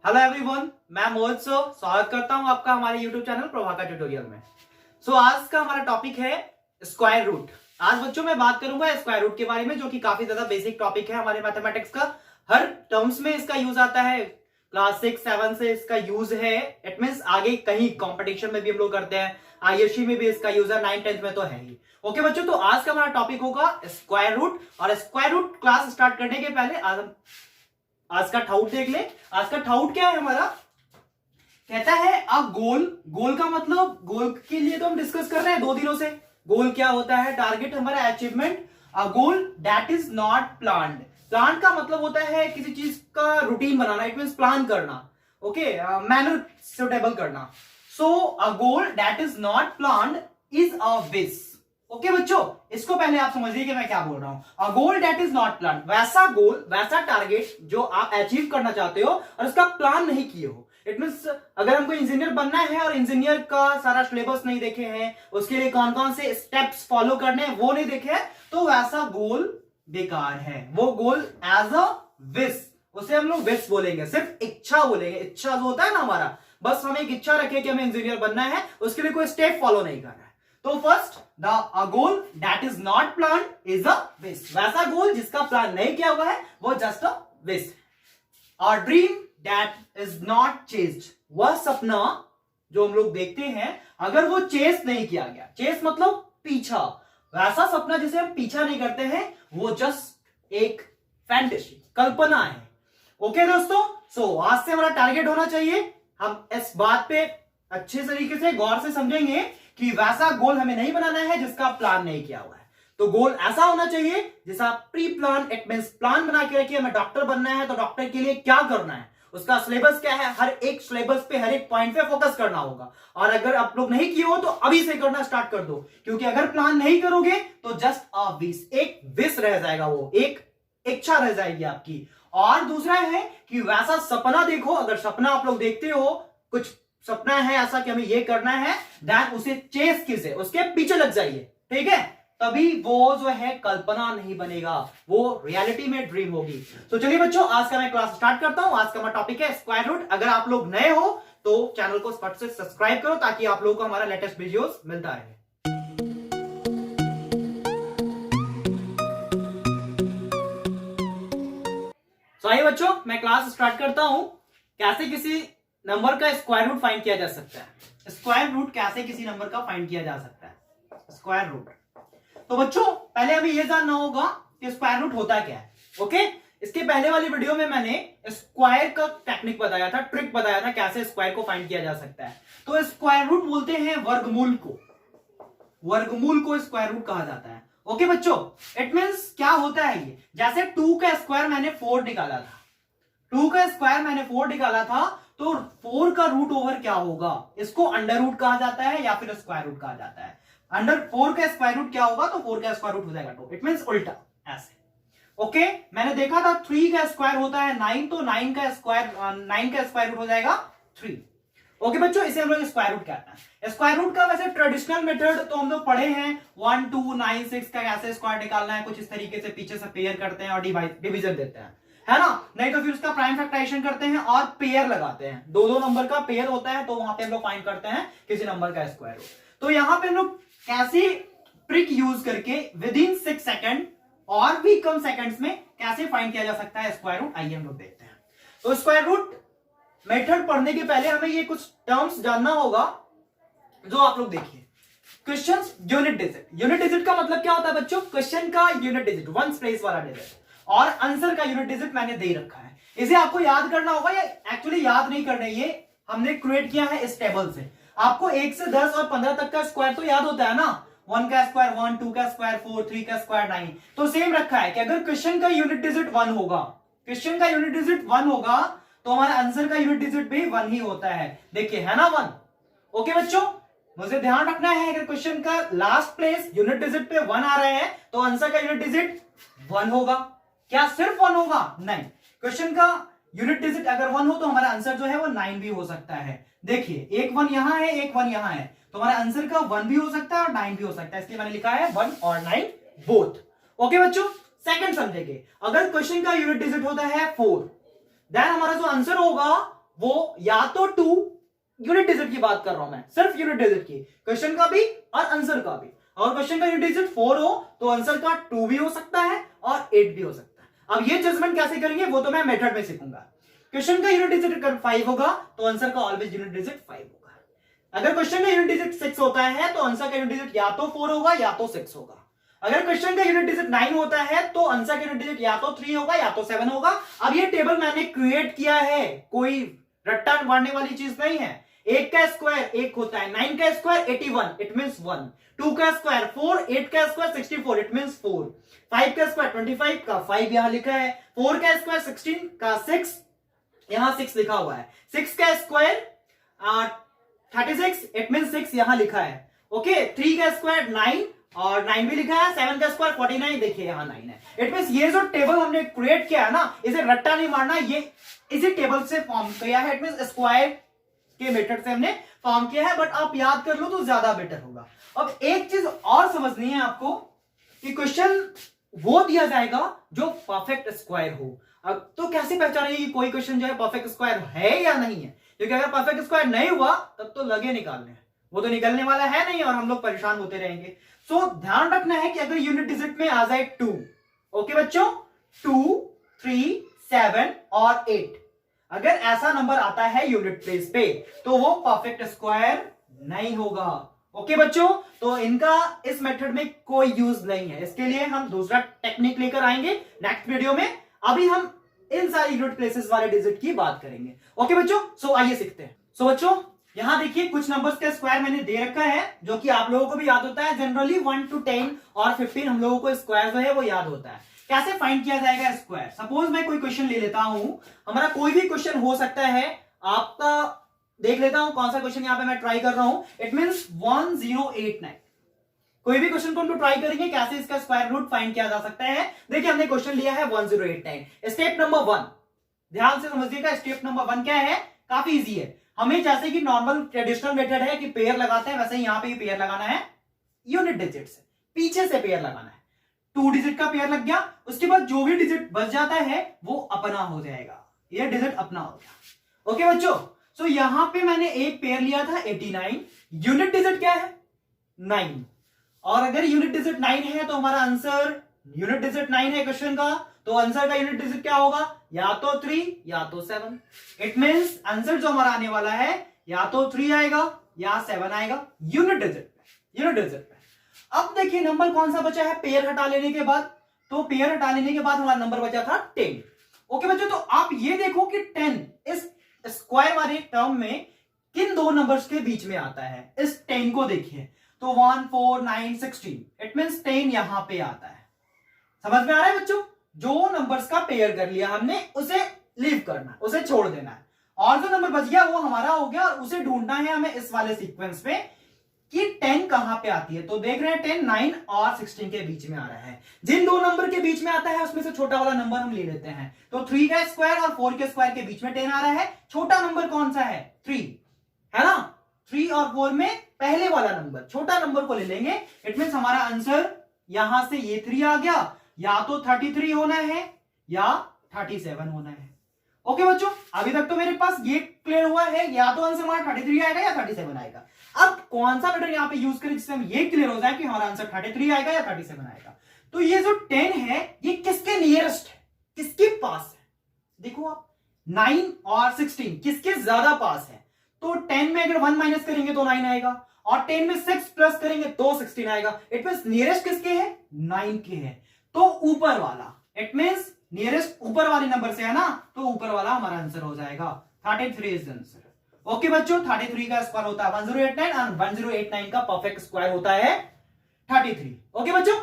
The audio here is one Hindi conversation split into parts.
हेलो एवरीवन, मैं मोहित स्वागत करता हूं आपका हमारे यूट्यूब चैनल प्रभाकर ट्यूटोरियल में। आज का हमारा टॉपिक है स्क्वायर रूट। आज बच्चों मैं बात करूंगा स्क्वायर रूट के बारे में, जो कि काफी ज्यादा बेसिक टॉपिक है हमारे मैथमेटिक्स का। हर टर्म्स में इसका यूज आता है, क्लास 6-7 से इसका यूज है। इट मींस आगे कहीं कॉम्पिटिशन में भी हम लोग करते हैं, आईएससी में भी इसका यूज है, 9-10 में तो है ही। ओके बच्चों, तो आज का हमारा टॉपिक होगा स्क्वायर रूट। और स्क्वायर रूट क्लास स्टार्ट करने के पहले आज का थाउट देख ले। आज का थाउट क्या है हमारा? कहता है अ गोल। गोल का मतलब, गोल के लिए तो हम डिस्कस कर रहे हैं 2 दिनों से। गोल क्या होता है? टारगेट, हमारा achievement. A goal that is not planned. Plan का मतलब होता है किसी चीज का रूटीन बनाना, इट मींस प्लान करना, ओके, मैनर सुटेबल करना। So a goal that is not planned is a wish. Okay बच्चों, इसको पहले आप समझिए कि मैं क्या बोल रहा हूं। A goal that is not plan, वैसा गोल, वैसा टारगेट जो आप अचीव करना चाहते हो और उसका प्लान नहीं किए हो। इट मींस अगर हमको इंजीनियर बनना है और इंजीनियर का सारा सिलेबस नहीं देखे हैं, उसके लिए कौन कौन से स्टेप्स फॉलो करने हैं वो नहीं देखे हैं, तो वैसा गोल बेकार है। वो गोल एज अ विश, उसे हम लोग विश बोलेंगे, सिर्फ इच्छा बोलेंगे। इच्छा जो होता है ना हमारा, बस हम एक इच्छा रखें कि हमें इंजीनियर बनना है, उसके लिए कोई स्टेप फॉलो नहीं करना है। तो first, the goal that is not plan is a wish. वैसा गोल जिसका प्लान नहीं किया हुआ है वो जस्ट अ विश। और dream that is not chased, वह सपना जो हम लोग देखते हैं, अगर वो चेस नहीं किया गया, चेस मतलब पीछा, वैसा सपना जिसे हम पीछा नहीं करते हैं, वो जस्ट एक फैंटेसी, कल्पना है। ओके दोस्तों, सो आज से हमारा टारगेट होना चाहिए, हम इस बात पे अच्छे तरीके से गौर से समझेंगे कि वैसा गोल हमें नहीं बनाना है जिसका प्लान नहीं किया हुआ है। तो गोल ऐसा होना चाहिए जिसका pre plan, it means plan बना के रखिए। हमें डॉक्टर बनना है तो डॉक्टर के लिए क्या करना है, उसका सिलेबस क्या है, हर एक सिलेबस पे, हर एक पॉइंट पे फोकस करना होगा। और अगर आप लोग नहीं किए हो तो अभी से करना स्टार्ट कर दो, क्योंकि अगर प्लान नहीं करोगे तो जस्ट अ विश, एक विश रह जाएगा, वो एक इच्छा रह जाएगी आपकी। और दूसरा है कि वैसा सपना देखो। अगर सपना आप लोग देखते हो, कुछ सपना है ऐसा कि हमें ये करना है, दैट उसे चेस कीजिए, उसके पीछे लग जाइए, ठीक है? तभी वो जो है कल्पना नहीं बनेगा, वो रियलिटी में ड्रीम होगी। तो चलिए बच्चों, आज का मैं क्लास स्टार्ट करता हूं। आज का हमारा टॉपिक है स्क्वायर रूट। अगर आप लोग नए हो तो चैनल को फट से सब्सक्राइब करो, ताकि आप लोगों को हमारा लेटेस्ट वीडियोस मिलता रहे। तो आइए बच्चों, मैं क्लास स्टार्ट करता हूं। कैसे किसी नंबर का स्क्वायर रूट फाइंड किया जा सकता है। स्क्वायर रूट कैसे किसी नंबर का फाइंड किया जा सकता है, स्क्वायर रूट। तो बच्चों पहले हमें यह जानना होगा कि स्क्वायर रूट होता क्या है। ओके, इसके पहले वाली वीडियो में मैंने स्क्वायर का टेक्निक बताया था, ट्रिक बताया था कैसे स्क्वायर को फाइंड किया जा सकता है। तो स्क्वायर रूट बोलते हैं वर्गमूल को, वर्गमूल को स्क्वायर रूट कहा जाता है। ओके बच्चों, इट मींस क्या होता है ये, जैसे 2 का स्क्वायर मैंने 4 निकाला था, 2 का स्क्वायर मैंने 4 निकाला था, तो 4 का रूट ओवर क्या होगा, इसको अंडर रूट कहा जाता है या फिर स्क्वायर रूट कहा जाता है। अंडर 4 का स्क्वायर रूट क्या होगा, तो 4 का स्क्वायर रूट हो जाएगा 2, इट मींस उल्टा ऐसे। ओके, मैंने देखा था 3 का स्क्वायर होता है 9, तो 9 का स्क्वायर रूट हो जाएगा 3। ओके बच्चों, इसे हम लोग स्क्वायर रूट कहते हैं। स्क्वायर रूट का वैसे ट्रेडिशनल मेथड तो हम लोग पढ़े हैं, 1, 2, 9, 6 का कैसे स्क्वायर निकालना है, कुछ इस तरीके से पीछे से पेयर करते हैं और डिवीजन देते हैं, है ना? नहीं तो फिर उसका प्राइम फैक्टराइजेशन करते हैं और पेयर लगाते हैं, 2-2 नंबर का पेयर होता है, तो वहां पे हम लोग फाइंड करते हैं किसी नंबर का स्क्वायर रूट। तो यहां पे हम लोग कैसे ट्रिक यूज करके विद इन 6 सेकंड और भी कम सेकंड्स में कैसे फाइंड किया जा सकता है स्क्वायर रूट, आइए हम लोग देखते हैं। तो स्क्वायर रूट मेथड पढ़ने के पहले हमें ये कुछ टर्म्स जानना होगा, जो आप लोग देखिए। Question unit digit, unit digit का मतलब क्या होता है बच्चों? क्वेश्चन का यूनिट डिजिट, वन प्लेस वाला डिजिट, और आंसर का यूनिट डिजिट मैंने दे रखा है। इसे आपको याद करना होगा, या एक्चुअली याद नहीं करना, ये हमने क्रिएट किया है इस टेबल से। आपको 1 से 10 और 15 तक का स्क्वायर तो याद होता है ना, 1 का स्क्वायर 1, 2 का स्क्वायर 4, 3 का स्क्वायर 9। तो सेम रखा है कि अगर क्वेश्चन का यूनिट डिजिट 1 होगा, क्वेश्चन का यूनिट डिजिट 1 होगा, तो हमारा आंसर का यूनिट डिजिट भी 1 ही होता है। देखिए, है ना 1। ओके बच्चों, मुझे ध्यान रखना है, अगर क्वेश्चन का लास्ट प्लेस यूनिट डिजिट पे 1 आ रहे हैं, तो आंसर का यूनिट डिजिट 1 होगा। क्या सिर्फ 1 होगा? नहीं, क्वेश्चन का यूनिट डिजिट अगर 1 हो तो हमारा आंसर जो है वो 9 भी हो सकता है। देखिए, एक 1 यहां है, एक 1 यहां है, तो हमारा आंसर का 1 भी हो सकता है और 9 भी हो सकता है, इसलिए मैंने लिखा है 1 और 9 बोथ। ओके बच्चों, सेकंड समझेंगे, अगर क्वेश्चन का यूनिट डिजिट होता है 4, देन हमारा जो आंसर होगा वो या तो 2 यूनिट डिजिट की बात कर रहा हूं मैं, सिर्फ यूनिट डिजिट की, क्वेश्चन का भी और आंसर का भी। और क्वेश्चन का यूनिट डिजिट 4 हो तो आंसर का 2 भी हो सकता है और 8 भी हो सकता है। अब ये जजमेंट कैसे करेंगे वो तो मैं मेथड में सीखूंगा। क्वेश्चन का यूनिट डिजिट अगर 5 होगा तो आंसर का ऑलवेज यूनिट डिजिट 5 होगा। अगर क्वेश्चन का यूनिट डिजिट 6 होता है तो आंसर का यूनिट डिजिट या तो 4 होगा या तो 6 होगा। अगर क्वेश्चन का यूनिट डिजिट 9 होता है तो आंसर का यूनिट डिजिट या तो 3 होगा या तो 7 होगा। अब ये टेबल मैंने क्रिएट किया है, कोई रट्टा मारने वाली चीज नहीं है। 8 का स्क्वायर 1 होता है, 9 का स्क्वायर 81 इट मींस 1, 2 का स्क्वायर 4, 8 का स्क्वायर 64 इट मींस 4, 5 का स्क्वायर 25 का 5 यहां लिखा है, 4 का स्क्वायर 16 का 6 यहां 6 लिखा हुआ है, 6 का स्क्वायर 36 इट मींस 6 यहां लिखा है। ओके, 3 का स्क्वायर 9 और 9 भी लिखा है, 7 का स्क्वायर 49 देखिए यहां 9 है। इट मींस ये जो टेबल हमने क्रिएट किया है ना, इसे रट्टा नहीं मारना, ये इसी टेबल से फॉर्म किया है। इट मींस स्क्वायर के मेथड से हमने फॉर्म किया है, बट आप याद कर लो तो ज्यादा बेटर होगा। अब एक चीज और समझनी है आपको कि क्वेश्चन वो दिया जाएगा जो परफेक्ट स्क्वायर हो। अब तो कैसे पहचानेंगे कि कोई क्वेश्चन जो है परफेक्ट स्क्वायर है या नहीं है, क्योंकि अगर परफेक्ट स्क्वायर नहीं हुआ तब तो लगे निकालने, वो तो निकलने वाला है नहीं और हम लोग परेशान होते रहेंगे। सो ध्यान रखना है कि अगर यूनिट डिजिट में आ जाए 2, ओके बच्चों, 2, 3, 7 और 8, अगर ऐसा नंबर आता है यूनिट प्लेस पे तो वो परफेक्ट स्क्वायर नहीं होगा। ओके बच्चों, तो इनका इस मेथड में कोई यूज नहीं है। इसके लिए हम दूसरा टेक्निक लेकर आएंगे नेक्स्ट वीडियो में। अभी हम इन सारी यूनिट प्लेसेस वाले डिजिट की बात करेंगे। ओके बच्चों, सो आइए सीखते हैं। सो बच्चों यहां देखिए कुछ नंबर्स का स्क्वायर मैंने दे रखा है जो कि आप लोगों को भी याद होता है। जनरली 1 to 10 और 15 हम लोगों को स्क्वायर जो है वो याद होता है। कैसे फाइंड किया जाएगा स्क्वायर? सपोज मैं कोई क्वेश्चन ले लेता हूं, हमारा कोई भी क्वेश्चन हो सकता है, आपका देख लेता हूं कौन सा क्वेश्चन यहां पे मैं ट्राई कर रहा हूं। इट मींस 1089, कोई भी क्वेश्चन को हम लोग ट्राई करेंगे कैसे इसका स्क्वायर रूट फाइंड किया जा सकता है। देखिए हमने क्वेश्चन लिया है 1089। स्टेप नंबर 1 ध्यान से समझिएगा, स्टेप नंबर 1 क्या है? काफी इजी है। हमें जैसे कि नॉर्मल ट्रेडिशनल मेथड है कि पेयर लगाते हैं, वैसे ही यहां पे पेयर लगाना है यूनिट डिजिट से, पीछे से पेयर लगाना है। 2 डिजिट का पेयर लग गया, उसके बाद जो भी डिजिट बच जाता है वो अपना हो जाएगा, ये डिजिट अपना हो गया। ओके बच्चों, सो यहां पे मैंने एक पेयर लिया था 89, यूनिट डिजिट क्या है? 9, और अगर यूनिट डिजिट 9 है तो हमारा आंसर यूनिट डिजिट 9 है क्वेश्चन का, तो आंसर का यूनिट डिजिट क्या होगा? या तो 3 या तो 7। इट मींस आंसर जो हमारा आने वाला है या तो 3 आएगा या 7 आएगा यूनिट डिजिट पे, यूनिट डिजिट पे। अब देखिए नंबर कौन सा बचा है पेयर हटा लेने के बाद, तो पेयर हटा लेने के बाद हमारा नंबर बचा था 10। ओके बच्चों, तो आप ये देखो कि 10 इस स्क्वायर वाले टर्म में किन दो नंबर्स के बीच में आता है। इस 10 को देखिए तो 1, 4, 9, 16, इट मींस 10 यहां पे आता है। समझ में आ रहा है बच्चों? जो नंबर्स का पेयर कर लिया हमने उसे लीव करना, उसे छोड़ देना है, और जो नंबर बच गया वो हमारा हो गया, और उसे ढूंढना है हमें इस वाले सीक्वेंस में कि 10 कहां पे आती है। तो देख रहे हैं 10 9 और 16 के बीच में आ रहा है। जिन दो नंबर के बीच में आता है उसमें से छोटा वाला नंबर हम ले लेते हैं। तो 3 का स्क्वायर और 4 के स्क्वायर के बीच में 10 आ रहा है। छोटा नंबर कौन सा है? 3 है ना। 3 और 4 में पहले वाला नंबर, छोटा नंबर को ले लेंगे। इट मींस हमारा आंसर यहां से ये 3 आ गया, या तो 33 होना है या 37 होना है। ओके बच्चों, अभी तक तो मेरे पास ये क्लियर हुआ है, या तो आंसर हमारा 33 आएगा या 37 आएगा। अब कौन सा लेटर यहां पे यूज करें जिससे हम ये क्लियर हो जाए कि हमारा आंसर 33 आएगा या 37 आएगा। तो ये जो 10 है ये किसके नियरेस्ट है, किसके पास है? देखो आप 9 और 16 किसके ज्यादा पास है। तो 10 में अगर 1 माइनस करेंगे तो 9 आएगा, और 10 में 6 प्लस करेंगे तो 16 आएगा। इट मींस नियरेस्ट किसके है? 9 के है, तो ऊपर वाला। इट मींस नियरेस्ट ऊपर वाले नंबर से है ना, तो ऊपर वाला हमारा आंसर हो जाएगा। 33 इज आंसर। ओके बच्चों, 33 का स्क्वायर होता है 1089 और 1089 का परफेक्ट स्क्वायर होता है 33। ओके बच्चों,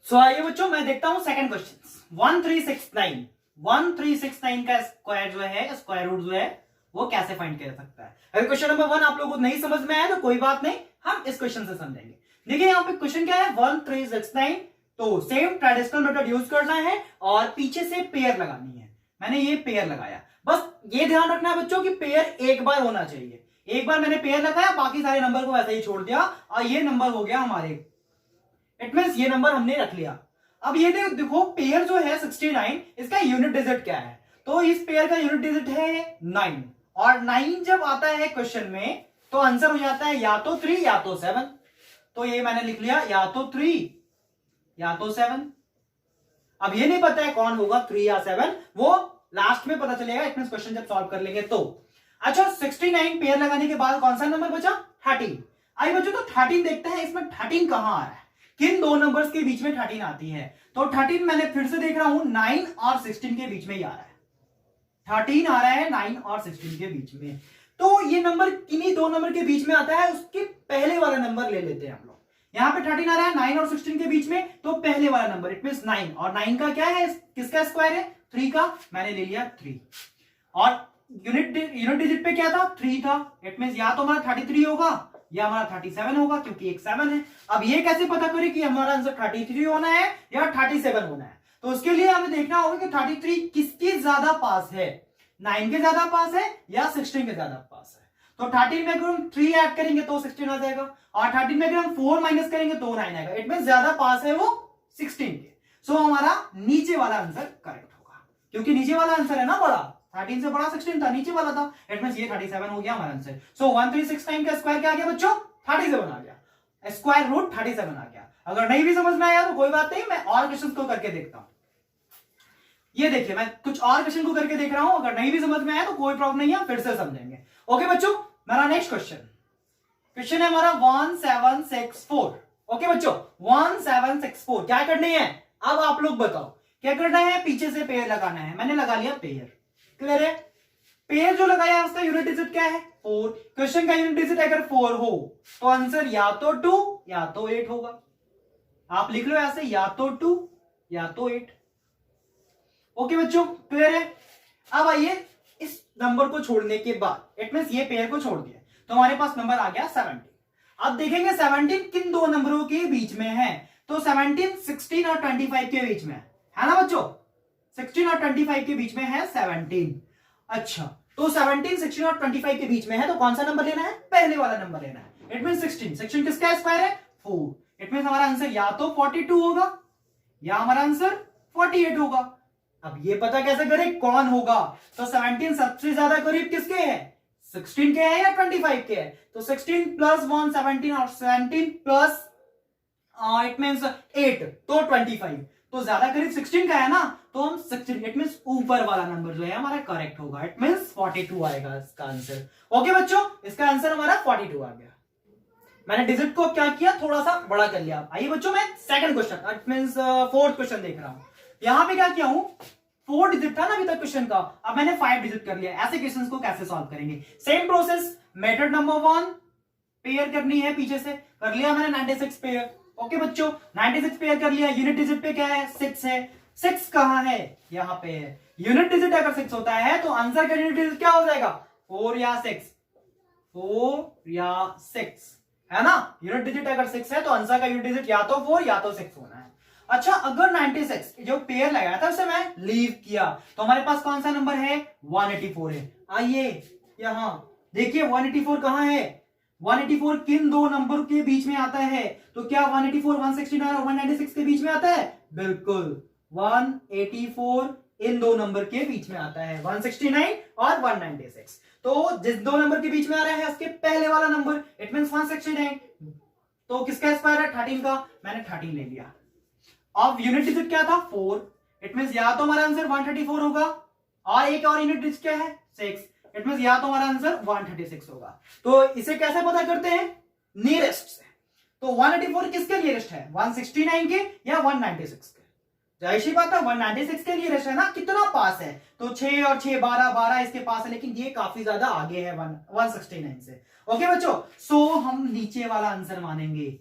सो आइए बच्चों मैं देखता हूं सेकंड क्वेश्चन। 1369 का स्क्वायर जो है, स्क्वायर रूट जो है वो कैसे फाइंड किया जा सकता है। अगर क्वेश्चन नंबर 1 आप लोगों को नहीं समझ में आया तो कोई बात नहीं, हम इस क्वेश्चन से समझेंगे। देखिए यहां पे क्वेश्चन क्या है, 1369, तो सेम ट्रेडिशनल मेथड यूज करना है और पीछे से पेयर लगानी है। मैंने ये पेयर लगाया, बस ये ध्यान रखना है बच्चों कि पेयर एक बार होना चाहिए। एक बार मैंने पेयर लगाया, बाकी सारे नंबर को वैसे ही छोड़ दिया, और ये नंबर हो गया हमारे। इट मींस ये नंबर हमने रख लिया। अब ये देखो पेयर जो है 69, इसका यूनिट डिजिट क्या है? तो इस पेयर का यूनिट डिजिट है 9, और 9 जब आता है क्वेश्चन में तो आंसर हो जाता है या तो 3 या तो 7। तो ये मैंने लिख लिया या तो 3 या तो 7। अब ये नहीं पता है कौन होगा 3 या 7, वो लास्ट में पता चलेगा इट मींस क्वेश्चन जब सॉल्व कर लेंगे तो। अच्छा 69 पेयर लगाने के बाद कौन सा नंबर बचा? 13। आइए बच्चों तो 13 देखते हैं इसमें 13 कहां आ रहा है, किन दो नंबर्स के बीच में 13 आती है। तो 13 मैंने फिर से देख रहा हूं 9 और 16 के बीच में ही आ रहा है। 13 आ रहा है 9 और 16 के बीच में। तो ये नंबर किन्हीं दो नंबर के बीच में आता है, उसके पहले वाला नंबर ले लेते हैं हम लोग। यहां पे 13 आ रहा है 9 और 16 के बीच में, तो पहले वाला नंबर इट मींस 9, और 9 का क्या है, किसका स्क्वायर है? 3 का। मैंने ले लिया 3। और यूनिट डिजिट पे क्या था? 3 था। इट मींस या तो हमारा 33 होगा या हमारा 37 होगा, क्योंकि एक 7 है। अब ये कैसे पता करें कि हमारा आंसर 33 होना है या 37 होना है? तो उसके लिए हमें देखना होगा कि 33 किसके ज्यादा पास है, 9 के ज्यादा पास है या 16 के ज्यादा पास है। तो 13 में अगर हम 3 ऐड करेंगे तो 16 आ जाएगा, और 13 में अगर हम 4 माइनस करेंगे तो 9 आएगा। इट मींस ज्यादा पास है वो 16 के। सो हमारा नीचे वाला आंसर करेक्ट होगा, क्योंकि नीचे वाला आंसर है ना बड़ा, 13 से बड़ा 16 था, नीचे वाला था। इट मींस ये 37 हो गया हमारा आंसर। सो 1369 का स्क्वायर क्या आ गया बच्चों? 37 आ गया, स्क्वायर रूट 37 आ गया। अगर नहीं भी समझ में आया तो कोई बात नहीं, मैं और क्वेश्चन को करके देखता हूं। ये देखिए मैं कुछ और क्वेश्चन को करके देख रहा हूं, अगर नहीं भी समझ में आया तो कोई प्रॉब्लम नहीं है, फिर से समझेंगे। ओके बच्चों, मेरा नेक्स्ट क्वेश्चन है हमारा 1764। ओके बच्चों 1764 क्या करनी है? अब आप लोग बताओ क्या करना है? पीछे से पेयर लगाना है। मैंने लगा लिया पेयर, क्लियर है? पेयर जो लगाया उसका यूनिट डिजिट क्या है? 4। क्वेश्चन का यूनिट डिजिट अगर 4 हो तो आंसर या तो 2 या तो 8 होगा। आप लिख लो ऐसे, या तो 2 या तो 8। ओके बच्चों क्लियर है? अब आइए इस नंबर को छोड़ने के बाद, इट मींस ये पेयर को छोड़ दिया तो हमारे पास नंबर आ गया 17। अब देखेंगे 17 किन दो नंबरों के बीच में है। तो 17 16 और 25 के बीच में है ना बच्चों? 16 और 25 के बीच में है 17। अच्छा तो 17 16 और 25 के बीच में है, तो कौन सा नंबर लेना है? पहले वाला नंबर लेना है। इट मींस 16 किसका स्क्वायर है? 4। इट मींस हमारा आंसर या तो 42 होगा या हमारा आंसर 48 होगा। अब ये पता कैसे करें कौन होगा? तो 17 सबसे ज्यादा करीब किसके है? 16 के है या 25 के है? तो 16 प्लस 1 17 और 17 प्लस इट मींस 8 तो 25, तो ज्यादा करीब 16 का है ना, तो हम 16 इट मींस ऊपर वाला नंबर जो है हमारा करेक्ट होगा। इट मींस 42 आएगा इसका आंसर। ओके बच्चों इसका आंसर हमारा 42 आ गया। मैंने डिजिट को क्या किया, थोड़ा सा बड़ा कर लिया। आइए बच्चों मैं second question it means fourth question देख रहा हूं। यहां पे क्या किया हूं, 4 डिजिट था ना अभी तक क्वेश्चन का, अब मैंने 5 डिजिट कर लिया। ऐसे क्वेश्चंस को कैसे सॉल्व करेंगे? Same process, method number 1 pair करनी है, पीछे से कर लिया मैंने 96 पेयर। ओके बच्चों 96 पेयर कर लिया। यूनिट डिजिट पे क्या है? 6 है। 6 कहां है? यहां पे है। यूनिट डिजिट अगर 6 होता है तो आंसर का यूनिट डिजिट क्या हो जाएगा? 4 या 6, 4 या 6 है ना। यूनिट डिजिट अगर 6 है तो आंसर का यूनिट डिजिट या तो 4 या तो 6 होना है। अच्छा अगर 96 जो पेयर लगाया था उसे मैं लीव किया तो हमारे पास कौन सा नंबर है? 184 है। आइए यहां देखिए 184 कहां है? 184 किन दो नंबर के बीच में आता है? तो क्या 184 169 और 196 के बीच में आता है? बिल्कुल 184 इन दो नंबर के बीच में आता है, 169 और 196। तो जिस दो नंबर के बीच में आ रहा है उसके पहले वाला नंबर इट मींस 169। तो किसका स्क्वायर है? 13 का। मैंने 13 ले लिया। अब यूनिट डिजिट क्या था? 4। इट मींस या तो हमारा आंसर 134 होगा, और एक और यूनिट डिजिट क्या है? 6। इट मींस या तो हमारा आंसर 136 होगा। तो इसे कैसे पता करते हैं? नियरेस्ट से। तो 184 किसके नियरेस्ट है? 169 के या 196 के? जाहिर सी बात है 196 के नियरेस्ट है ना। कितना पास है? तो 6 और 6 12 12 इसके पास है, लेकिन ये काफी ज्यादा आगे है 169 से। ओके बच्चों सो हम नीचे वाला आंसर मानेंगे।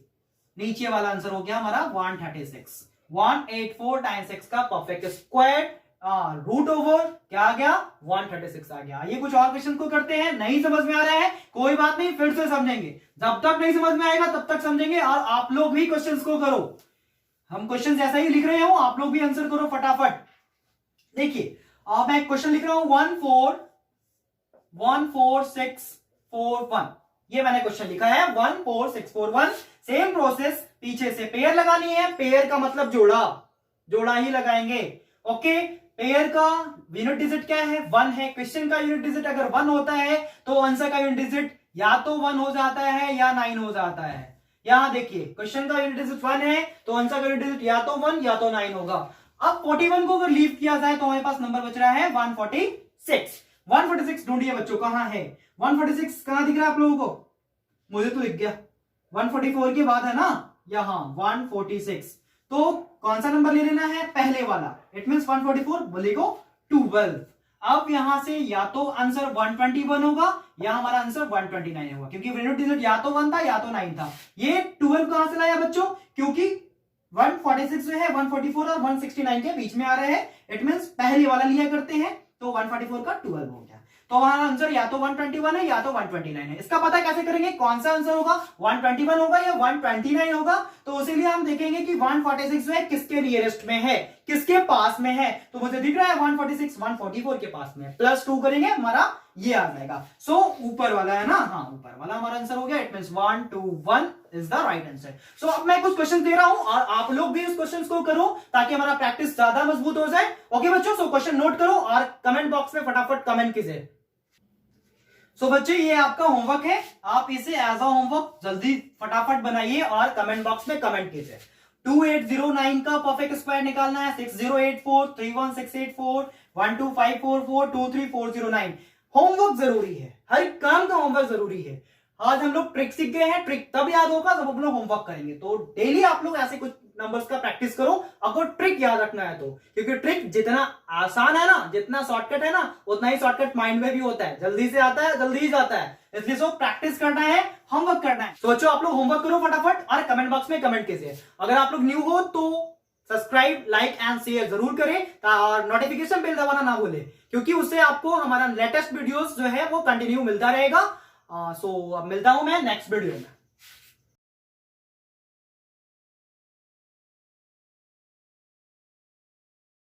नीचे वाला आंसर हो गया हमारा 136। 184 टाइम्स 6 का परफेक्ट स्क्वायर रूट ओवर क्या आ गया? 136 आ गया। ये कुछ और क्वेश्चन को करते हैं। नहीं समझ में आ रहा है कोई बात नहीं, फिर से समझेंगे। जब तक नहीं समझ में आएगा तब तक समझेंगे, और आप लोग भी क्वेश्चंस को करो। हम क्वेश्चन ऐसा ही लिख रहे हो, आप लोग भी आंसर करो फटाफट। देखिए अब मैं क्वेश्चन लिख रहा हूं 14641। ये मैंने क्वेश्चन लिखा है 14641। सेम प्रोसेस, पीछे से पेयर लगानी है। पेयर का मतलब जोड़ा, जोड़ा ही लगाएंगे। ओके पेयर का यूनिट डिजिट क्या है? 1 है। क्वेश्चन का यूनिट डिजिट अगर 1 होता है तो आंसर का यूनिट डिजिट या तो 1 हो जाता है या 9 हो जाता है। यहां देखिए क्वेश्चन का यूनिट डिजिट 1 है तो आंसर का यूनिट डिजिट या तो 1 या तो 9 होगा। अब 41 को अगर लीव किया जाए तो हमारे पास नंबर बच रहा है 146। 146 ढूंढिए बच्चों, कहां है 146? कहां दिख रहा है आप लोगों को? मुझे तो दिख गया, 144 के बाद है ना यहां 146। तो कौन सा नंबर ले लेना है? पहले वाला। It means 144 बोलेगो 12। अब यहां से या तो आंसर 121 होगा या हमारा आंसर 129 होगा, क्योंकि यूनिट डिजिट या तो 1 था या तो 9 था। ये 12 कहां से लाया बच्चों? क्योंकि 146 जो है 144 और 169 के बीच में आ रहे हैं। इट मींस पहले वाला लिया करते हैं, तो 144 का 12 हो गया। तो हमारा आंसर या तो 121 है या तो 129 है। इसका पता कैसे करेंगे कौन सा आंसर होगा? 121 होगा या 129 होगा? तो इसीलिए हम देखेंगे कि 146 जो है किसके नियरेस्ट में है, किसके पास में है। तो मुझे दिख रहा है 146 144 के पास में, +2 करेंगे हमारा ये आ जाएगा। सो ऊपर वाला है ना, हाँ ऊपर वाला हमारा आंसर हो गया। It means 121 is the right answer. So अब मैं कुछ क्वेश्चन दे रहा हूं और आप लोग भी इस क्वेश्चन को करो ताकि हमारा प्रैक्टिस ज्यादा मजबूत हो जाए। ओके बच्चों, सो क्वेश्चन नोट करो और कमेंट बॉक्स में फटाफट कमेंट कीजिए। सो बच्चे ये आपका होमवर्क है, आप इसे एज अ होमवर्क जल्दी फटाफट बनाइए और कमेंट बॉक्स में कमेंट कीजिए। 2809 का परफेक्ट स्क्वायर निकालना है। 6084 31684 12544 23409। होमवर्क जरूरी है, हर काम का होमवर्क जरूरी है। आज हम लोग ट्रिक सीख गए हैं, ट्रिक तब याद होगा जब हम लोग होमवर्क करेंगे। तो डेली आप लोग ऐसे कुछ नंबर्स का प्रैक्टिस करो अगर ट्रिक याद रखना है तो, क्योंकि ट्रिक जितना आसान है ना, जितना शॉर्टकट है ना, उतना ही शॉर्टकट माइंड में भी होता है। जल्दी से आता है, जल्दी ही जाता है। इसलिए सो प्रैक्टिस करना है, होमवर्क करना है। तो बच्चों आप लोग होमवर्क करो फटाफट और कमेंट बॉक्स में कमेंट कीजिए। अगर आप लोग न्यू हो तो सब्सक्राइब, लाइक एंड शेयर जरूर करें और नोटिफिकेशन बेल दबाना ना भूले, क्योंकि उससे आपको हमारा लेटेस्ट वीडियोस जो है वो कंटिन्यू मिलता रहेगा। सो अब मिलता हूं मैं नेक्स्ट वीडियो में।